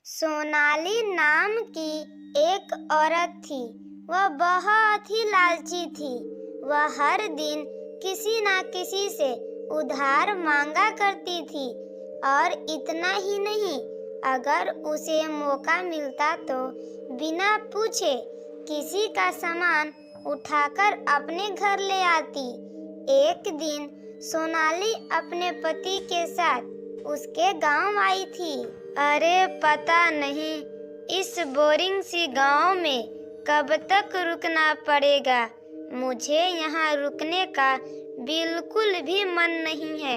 सोनाली नाम की एक औरत थी। वह बहुत ही लालची थी। वह हर दिन किसी न किसी से उधार मांगा करती थी और इतना ही नहीं, अगर उसे मौका मिलता तो बिना पूछे किसी का सामान उठाकर अपने घर ले आती। एक दिन सोनाली अपने पति के साथ उसके गांव आई थी। अरे पता नहीं इस बोरिंग सी गांव में कब तक रुकना पड़ेगा। मुझे यहाँ रुकने का बिल्कुल भी मन नहीं है।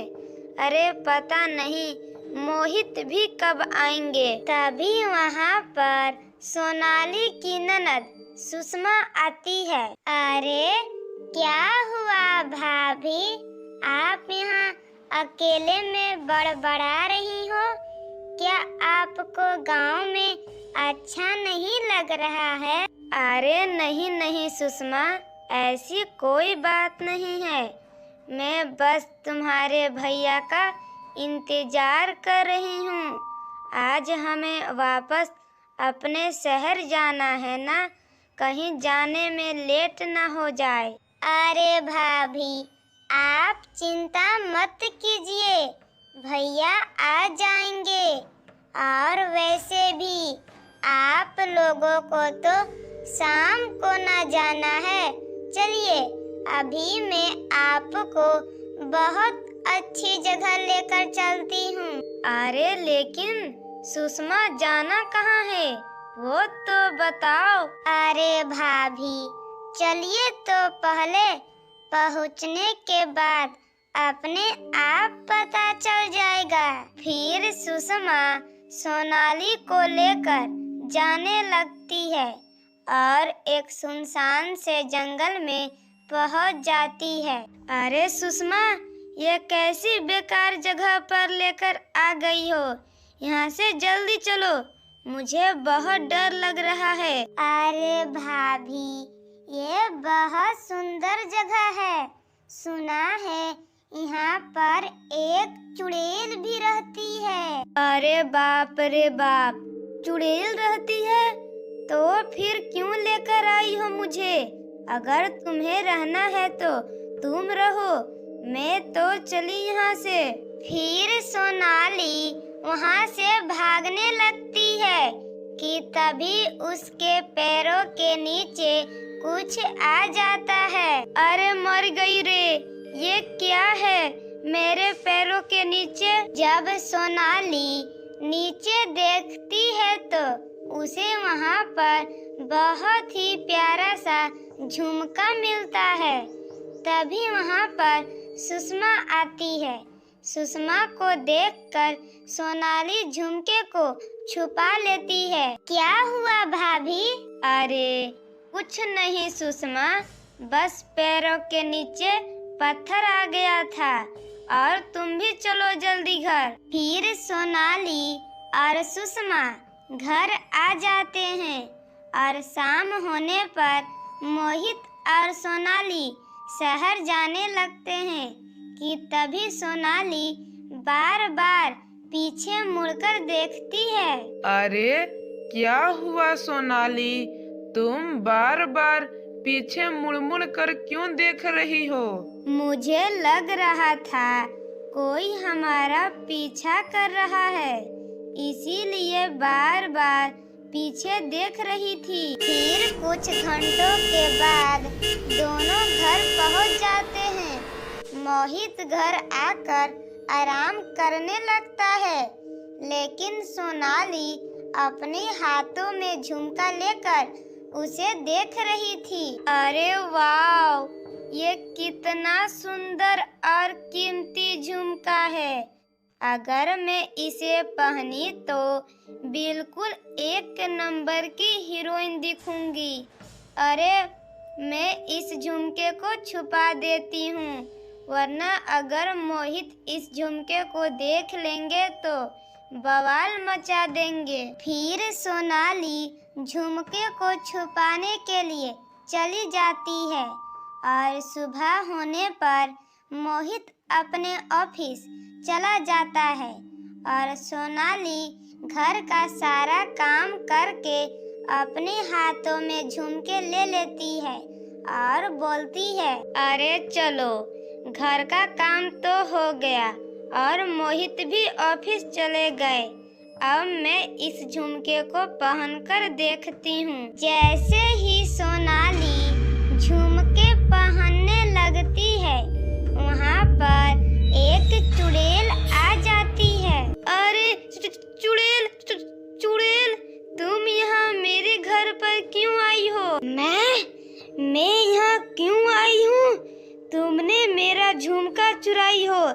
अरे पता नहीं मोहित भी कब आएंगे। तभी वहाँ पर सोनाली की ननद सुषमा आती है। अरे क्या हुआ भाभी, आप यहाँ अकेले में बड़बड़ा रही हो? क्या आपको गांव में अच्छा नहीं लग रहा है? अरे नहीं नहीं सुषमा, ऐसी कोई बात नहीं है। मैं बस तुम्हारे भैया का इंतजार कर रही हूँ। आज हमें वापस अपने शहर जाना है ना, कहीं जाने में लेट ना हो जाए। अरे भाभी, आप चिंता मत कीजिए, भैया आ जाएंगे। और वैसे भी आप लोगों को तो शाम को ना जाना है। चलिए अभी मैं आपको बहुत अच्छी जगह लेकर चलती हूँ। अरे लेकिन सुषमा, जाना कहाँ है वो तो बताओ। अरे भाभी, चलिए तो पहले पहुँचने के बाद अपने आप पता चल जाएगा। फिर सुषमा सोनाली को लेकर जाने लगती है और एक सुनसान से जंगल में पहुंच जाती है। अरे सुषमा, ये कैसी बेकार जगह पर लेकर आ गई हो? यहाँ से जल्दी चलो, मुझे बहुत डर लग रहा है। अरे भाभी, ये बहुत सुंदर जगह है। सुना है यहाँ पर एक चुड़ैल भी रहती है। अरे बाप रे बाप, चुड़ैल रहती है? तो फिर क्यों लेकर आई हो मुझे? अगर तुम्हें रहना है तो तुम रहो, मैं तो चली यहाँ से। फिर सोनाली वहाँ से भागने लगती है कि तभी उसके पैरों के नीचे कुछ आ जाता है। अरे मर गई रे, ये क्या है मेरे पैरों के नीचे? जब सोनाली नीचे देखती है तो उसे वहाँ पर बहुत ही प्यारा सा झुमका मिलता है। तभी वहाँ पर सुषमा आती है। सुषमा को देखकर सोनाली झुमके को छुपा लेती है। क्या हुआ भाभी? अरे कुछ नहीं सुषमा, बस पैरों के नीचे पत्थर आ गया था। और तुम भी चलो जल्दी घर। फिर सोनाली और सुषमा घर आ जाते हैं और शाम होने पर मोहित और सोनाली शहर जाने लगते हैं कि तभी सोनाली बार बार पीछे मुड़कर देखती है। अरे क्या हुआ सोनाली, तुम बार बार पीछे मुड़ कर क्यों देख रही हो? मुझे लग रहा था कोई हमारा पीछा कर रहा है, इसीलिए बार बार पीछे देख रही थी। फिर कुछ घंटों के बाद दोनों घर पहुंच जाते हैं। मोहित घर आकर आराम करने लगता है, लेकिन सोनाली अपने हाथों में झुमका लेकर उसे देख रही थी। अरे वाह, ये कितना सुंदर और कीमती झुमका है। अगर मैं इसे पहनी तो बिल्कुल एक नंबर की हीरोइन दिखूंगी। अरे मैं इस झुमके को छुपा देती हूँ, वरना अगर मोहित इस झुमके को देख लेंगे तो बवाल मचा देंगे। फिर सोनाली झुमके को छुपाने के लिए चली जाती है और सुबह होने पर मोहित अपने ऑफिस चला जाता है और सोनाली घर का सारा काम करके अपने हाथों में झुमके ले लेती है और बोलती है, अरे चलो, घर का काम तो हो गया और मोहित भी ऑफिस चले गए। अब मैं इस झुमके को पहनकर देखती हूँ। जैसे ही सोनाली झुमके पहनने लगती है, वहाँ पर एक चुड़ैल आ जाती है। अरे चुड़ैल, चुड़ैल, तुम यहाँ मेरे घर पर क्यों आई हो? मैं यहाँ क्यों आई हूँ? तुमने मेरा झुमका चुराई हो।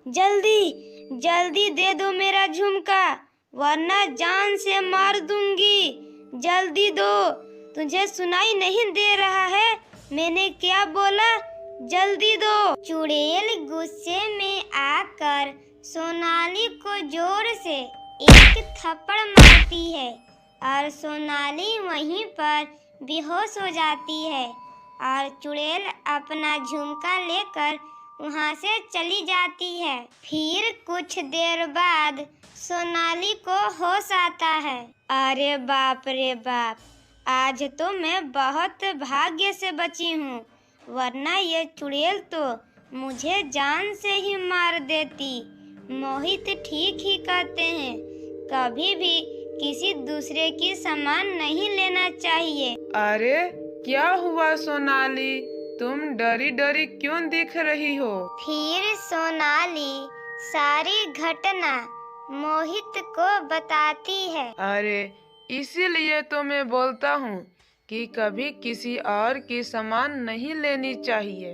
जल्दी जल्दी दे दो मेरा झुमका, वरना जान से मार दूंगी। जल्दी दो। तुझे सुनाई नहीं दे रहा है मैंने क्या बोला? जल्दी दो। चुड़ैल गुस्से में आकर सोनाली को जोर से एक थप्पड़ मारती है और सोनाली वहीं पर बेहोश हो जाती है और चुड़ैल अपना झुमका लेकर वहाँ से चली जाती है। फिर कुछ देर बाद सोनाली को होश आता है। अरे बाप रे बाप, आज तो मैं बहुत भाग्य से बची हूँ, वरना ये चुड़ैल तो मुझे जान से ही मार देती। मोहित ठीक ही कहते हैं, कभी भी किसी दूसरे की सामान नहीं लेना चाहिए। अरे क्या हुआ सोनाली, तुम डरी डरी क्यों दिख रही हो? फिर सोनाली सारी घटना मोहित को बताती है। अरे इसीलिए तो मैं बोलता हूँ कि कभी किसी और की सामान नहीं लेनी चाहिए।